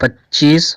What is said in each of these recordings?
25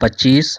25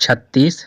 36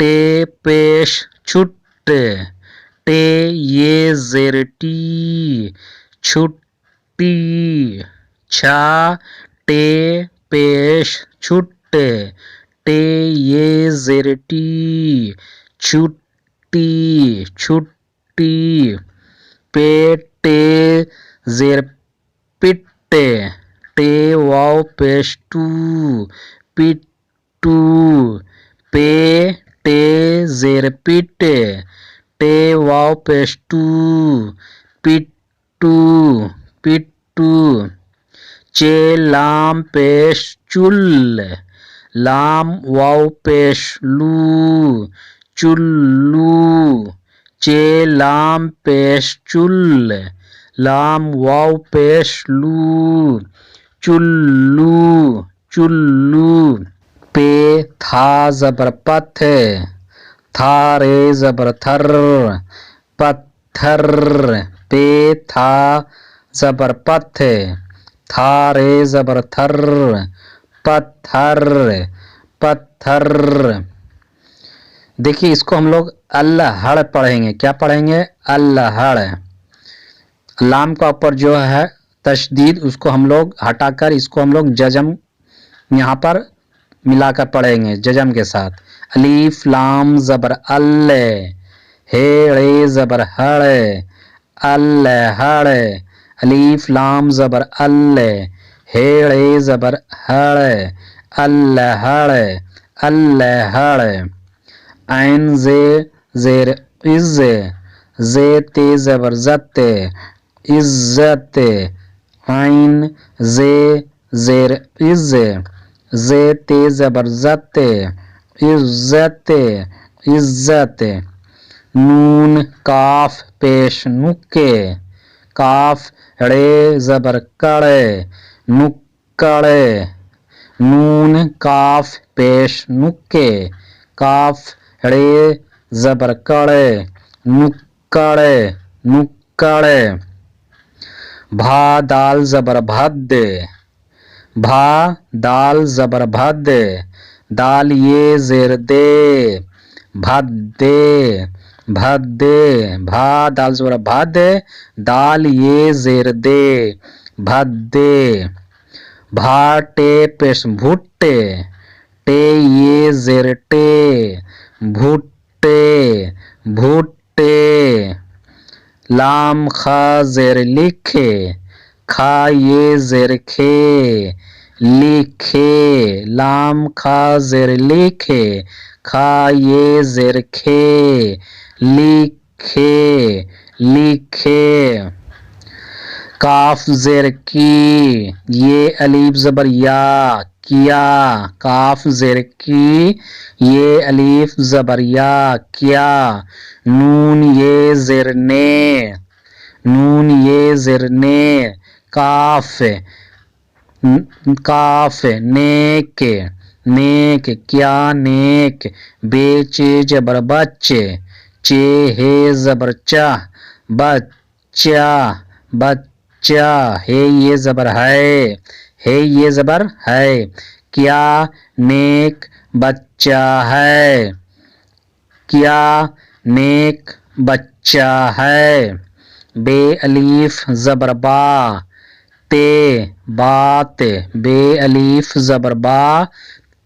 ٹے پیش چھٹ ٹے یہ زیر ٹی چھٹی چھا ٹے پیش چھٹ ٹے یہ زیر ٹی چھٹی چھٹی پے ٹے زیر پٹ ٹے واو پیش ٹو پٹو پے ٹے زیر پٹ ٹے واو پیش ٹو پٹو پٹو چے لام پیش چل لام واو پیش لو چلو چے لام پیش چل لام واو پیش لو چلو چلو پے تھا زبر پتھ تھا رے زبر تھر پتھر پے تھا زبر پتھ تھا رے زبر تھر پتھر پتھر دیکھیے اس کو ہم لوگ الہڑ پڑھیں گے. کیا پڑھیں گے؟ الہڑ. لام کا اوپر جو ہے تشدید اس کو ہم لوگ ہٹا کر اس کو ہم لوگ جزم یہاں پر ملا کر پڑھیں گے جزم کے ساتھ. الف لام زبر ال ہے زبر ہڑ الہڑ. الف لام زبر ال ہے زبر ہڑ الہڑ الہڑ. عین زے زیر عز زے تے زبر زت عزت. عین زے زیر عز زے تے زبر زت عزت عزت. نون کاف پیش نکے کاف ڑے زبر کڑ نکڑ. نون کاف پیش نکے کاف ڑے زبر کڑ نکڑ نکڑ. بھا دال زبر بھد بھا دال زبر بھد دال یہ زیر دے بھدے بھدے. بھا دال زبر بھد دال یہ زیر دے بھدے. بھا ٹے پیش بھٹے ٹے یہ زیر ٹے بھٹے بھٹے. لام خا زیر لکھے کھا یہ زیر کھے لکھے. لام کھا زیر لکھے کھا یہ زیر کھے لکھے لکھے. کاف زیر کی یہ الف زبر یا کیا کاف زیر کی یہ الف زبر یا کیا. نون یہ زیر نے نون یہ زیر نے کاف کاف نیک نیک کیا نیک. بے چے زبر بچ چے ہے زبر چہ بچہ بچہ. ہے یہ زبر ہے یہ زبر ہے. کیا نیک بچہ ہے کیا نیک بچہ ہے. بے الف زبر با تے بات بے الف زبر با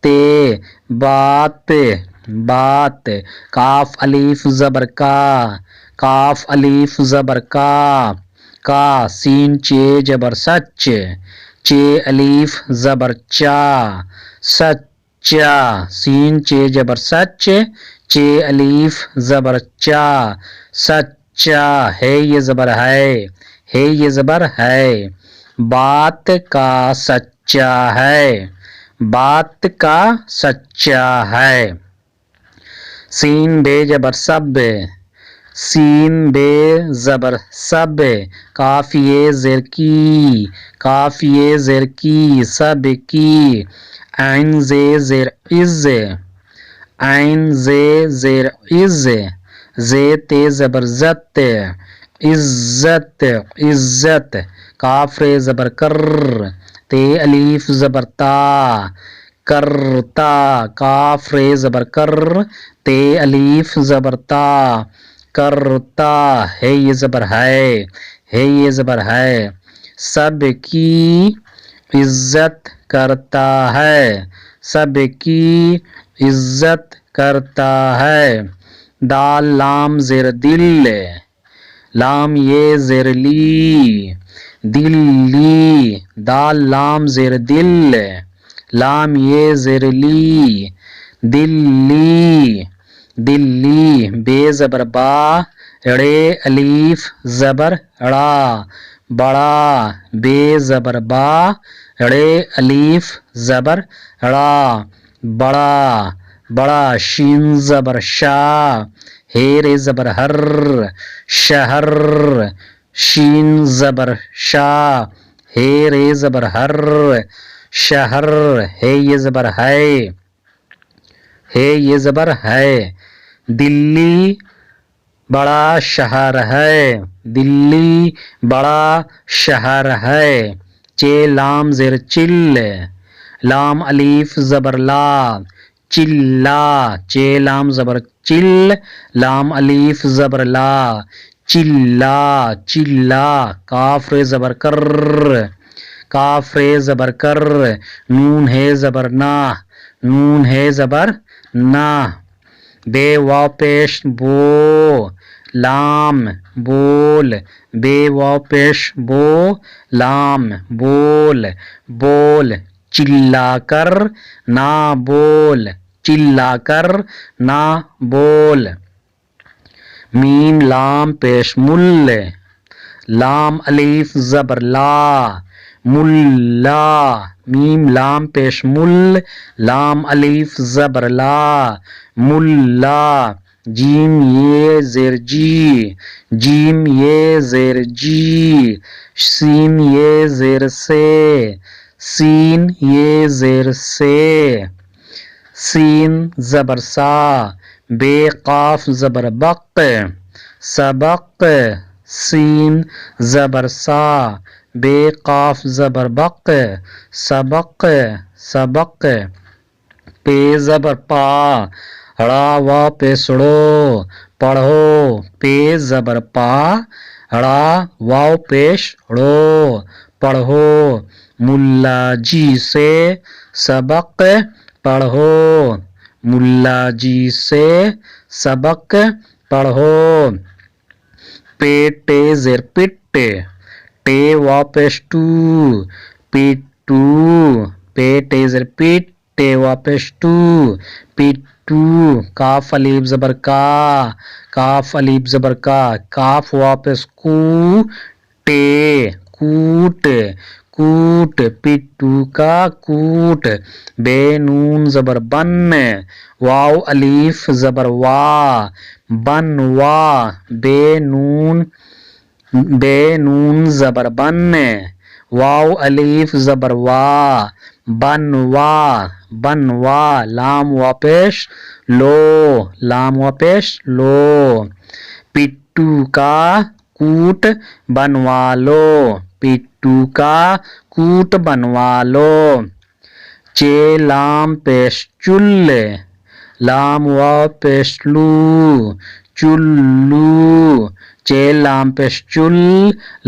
تے بات بات. کاف الف زبر کا کاف الف زبر کا کا. سین چے زبر سچ چے الف زبر چا سچا. سین چے زبر سچ چے الف زبر چا سچا. ہے یہ زبر ہے یہ زبر ہے. بات کا سچا ہے بات کا سچا ہے. سین بے زبر سب سین بے زبر سب. کاف یہ زیر کی کاف یہ زیر کی سب کی. عین زے زیر عز عین زے زیر عز زے تے زبر زت عزت عزت. کاف رے زبر کر تے الف زبر تا کرتا، کاف رے زبر کر، تے الف زبر تا، کرتا ہے یہ زبر ہے یہ زبر ہے، سب کی عزت کرتا ہے، سب کی عزت کرتا ہے، دال لام زیر دل، لام یہ زیر لی، دل لی، دال لام زیر دل، لام یہ زیر لی، دلی، دلی، بے زبر با، اڑے الف زبر اڑا، بڑا، بے زبر با، اڑے الف زبر اڑا، بڑا، بڑا، شین زبر شا، ہے رے زبر ہر، شہر، شین زبر شا، ہے رے زبر ہر، شہر، ہے یہ زبر ہے یہ زبر ہے، دلی بڑا شہر ہے، دلی بڑا شہر ہے، چے لام زیر چل، لام الف زبر لا، چلا، چے لام زبر چل، لام الف زبر لا، چلا، چلا، کاف رے زبر کر، کاف رے زبر کر، نون ہے زبر نا، نون ہے زبر نا، بے واو پیش بو، لام بول، بے واو پیش بو، لام بول، بول، چلا کر نہ بول، چلا کر نہ بول، میم لام پیش مل، لام الف زبر لا، ملا، میم لام پیش مل، لام الف زبر لا، ملا، جیم یہ زیر جی، جیم یہ زیر جی، سین یہ زیر سے، سین یہ زیر سے، سین زبر سا، بے قاف زبر بق، سبق، سین زبر سا، بے قاف زبر بق، سبق، سبق، پے زبر پا، ہڑا وا پیسڑو، پڑھو، پے زبر پا، ہڑا واو پیش ڑو، پڑھو، ملا جی سے سبق پڑھو، ملا جی سے سبق پڑھو، پیٹے زیر پٹ، ٹے وا پیش ٹو، پیٹو، پیٹے زیر پٹ، ٹے وا پیش ٹو، پیٹو، کاف الف زبر کا، کاف الف زبر کا، کاف وا پیش کو، ٹے، کوٹ، کوٹ، پیٹو کا کوٹ، بے نون زبر بن، واو الف زبر وا، بن وا، بے نون زبر بن، واو الف زبر وا، بن وا، بن وا، لام وا پیش لو، لام وا پیش لو، پٹو کا کوٹ بنوا لو، پٹو کا کوٹ بنوا لو، چے لام پیش چل، لام واو پیش لو، چلو، چے لام پیش چل،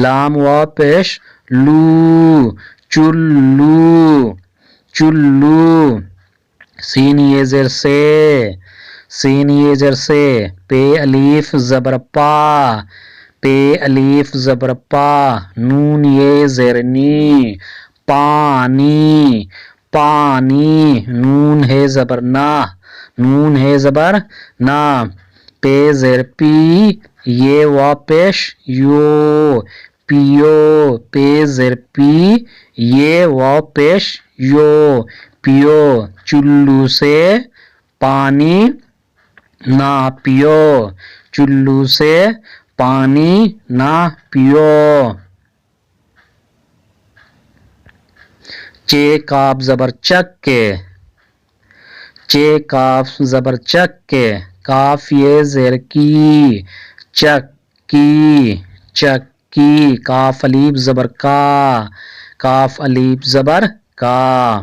لام واو پیش لو، چلو، چلو، سین یہ زیر سے، سین یہ زیر سے، پے الف زبر پا، پے الف زبر پا، نون یہ زیر نی، پانی، پانی، نون ہے زبر نا، نون ہے زبر نا، پے زیر پی، یہ وا پیش یو، پیو، پے زیر پی، یہ وا پیش یو، پیو، چلو سے پانی نہ پیو، چلو سے پانی نہ پیو، چے کاف زبر چک، چے کاف زبر چک، کاف یہ زیر کی، چکی، چکی، کاف الف زبر کا، کاف الف زبر کا،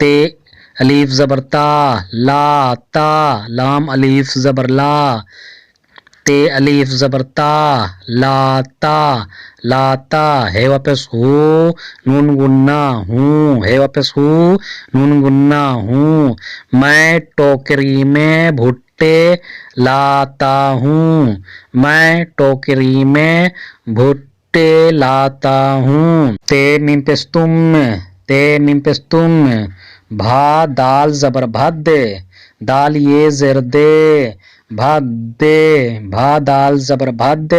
تے الف زبر تا، لا تا، لام الف زبر لا، تے الف زبر تا، لا تا، لاتا، ہے واپس ہو، نون گنا ہوں، ہے واپس ہو، نون گنا ہوں، میں ٹوکری میں بھٹے لاتا ہوں، میں ٹوکری میں بھٹے لاتا ہوں، تے میم پیش تم، تے میم پیش تم، بھا دال زبر بھد، دال یہ زر دے، بھد دے، بھا دال زبر بھد،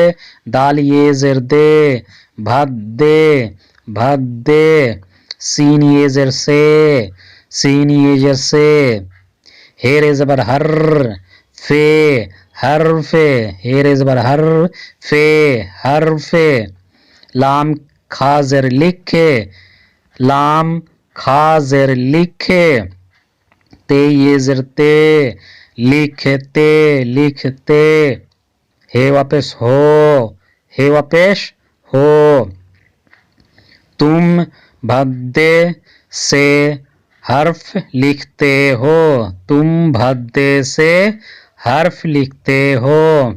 دال یہ زر دے، بھد دے، بھد دے، سین یہ زر سے، سین یہ زر سے، ہیر زبر ہر، فے، ہر فے، ہیر زبر ہر، فے، ہر فے، لام کھا زر لکھے، لام کھا زر لکھے، تے یہ زر تے، لکھتے، لکھتے، ہے واپس ہو، ہے واپس ہو، تم بھدے سے حرف لکھتے ہو، تم بھدے سے حرف لکھتے ہو،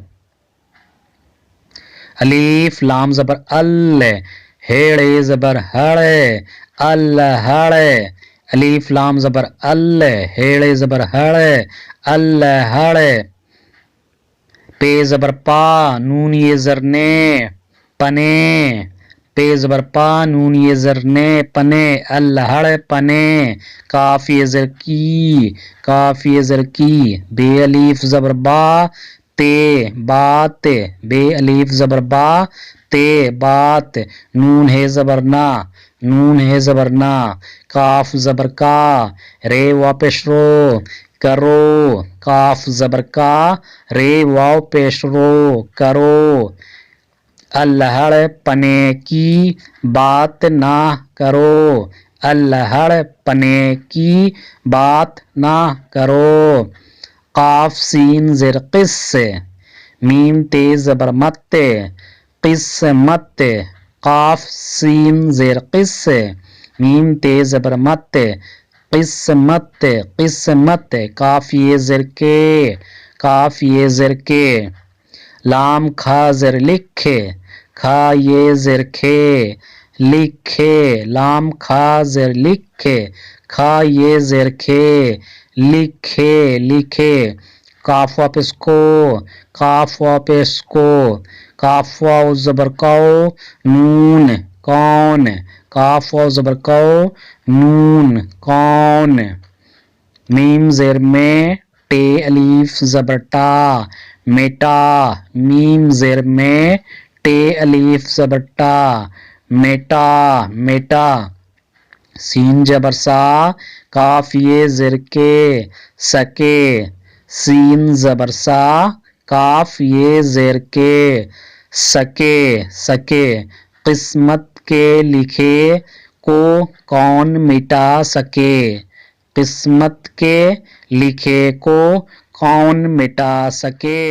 الف لام زبر ال، ہیڑے زبر ہڑے، الہڑے، الف لام زبر ال، ہیڑے زبر ہڑے، الہڑے، پے زبر پا، نون یہ زر نے، پنے، پے زبر پا، نون یہ زر نے، پنے، الہڑ پنے، کاف یہ زر کی، کاف یہ زر کی، بے الف زبر با، تے، بات، بے الف زبر با، تے، بات، نون ہے زبر نا، نون ہے زبر نا، کاف زبر کا، رے واپس رو، کرو، کاف زبر کا، رے واو پیش رو، کرو، الہڑ پنے کی بات نہ کرو، الہڑ پنے کی بات نہ کرو، قاف سین زر قص، میم تے زبر مت، قسمت، قاف سین زر قص، میم تے زبر مت، قسمت، قسمت، کاف یہ زر کے، کاف یہ زر کے، لام کھا زر لکھے، کھا یہ زر کھے، لکھے، لام کھا زر لکھے، کھا یہ زر کھے، لکھے، لکھے، کاف واپس کو، کاف واپس کو، کاف واو زبر کو، نون، کون، کاف واو زبر کو، نون، کون، میم زیر میں، ٹے الف زبر ٹا، میٹا، میم زیر میں، ٹے الف زبر ٹا، میٹا، میٹا، سین جبر سا، کاف یہ زر کے، سکے، سین زبر سا، کاف یہ زیر کے، سکے، سکے، قسمت کے لکھے کو کون مٹا سکے، قسمت کے لکھے کو کون مٹا سکے۔